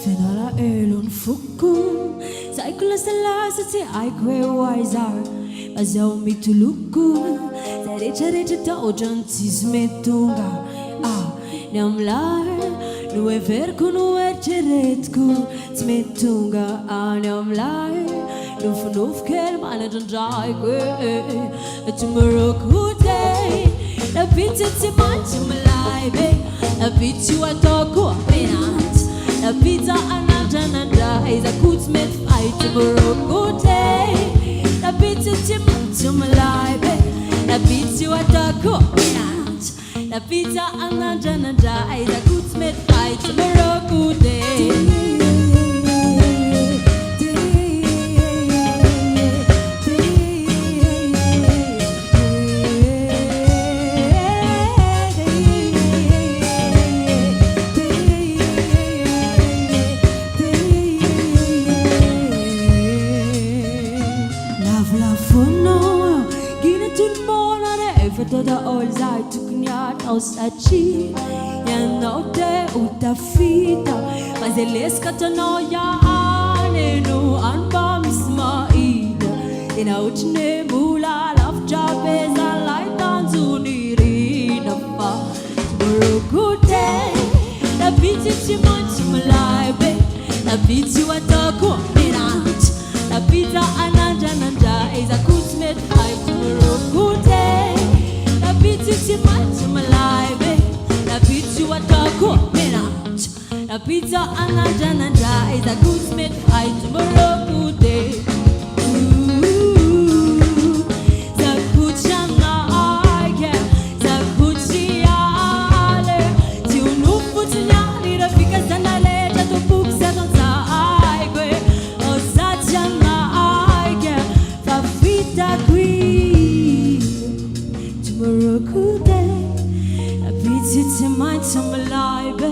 Fenara elon fuku sai kula sala se ai kwe wiser azau mituluku sare chare chata ojan tismetunga namlar nu e verku nu e cheretku smetunga namlar nu funuf ker manajan jai kwe tomorrow good day la pizza ti mangi malaibe la pizza wa toko penat la pizza ananjananda is a good smith fight tomorrow good day la pizza ti mangi malaibe la pizza wa toko penat la pizza ananjananda is a good smith fight tomorrow good day. Toda olzai tukniat ausachi yanote utafita mazeleska tanoya anenu anba mismaida ina uchne mula lafja beza laitan zuniri napa burukute la biti chimanchi malaibe la biti watako minat la pizza ananjananja is a good smith fight burukute pizza mangi malaibe la pizza watako penat la pizza ananjananja is a good smith fight tomorrow good day. Zakuchana aike zakuchiale ti unuputinyani rafika zanale tatopuksa tonsa aike osachana aike fafita qui tomorrow good day la pizza ti mangi malaibe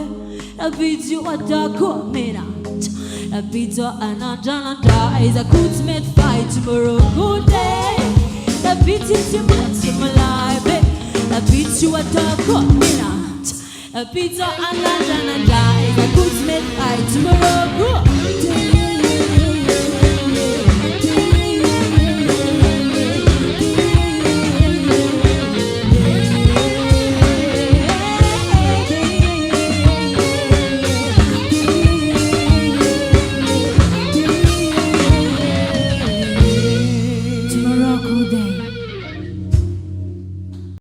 la pizza watako penat la pizza ananjananja is a good smith fight tomorrow good day la pizza ti mangi malaibe la pizza watako penat la pizza ananjananja is a good smith fight tomorrow good day. Day.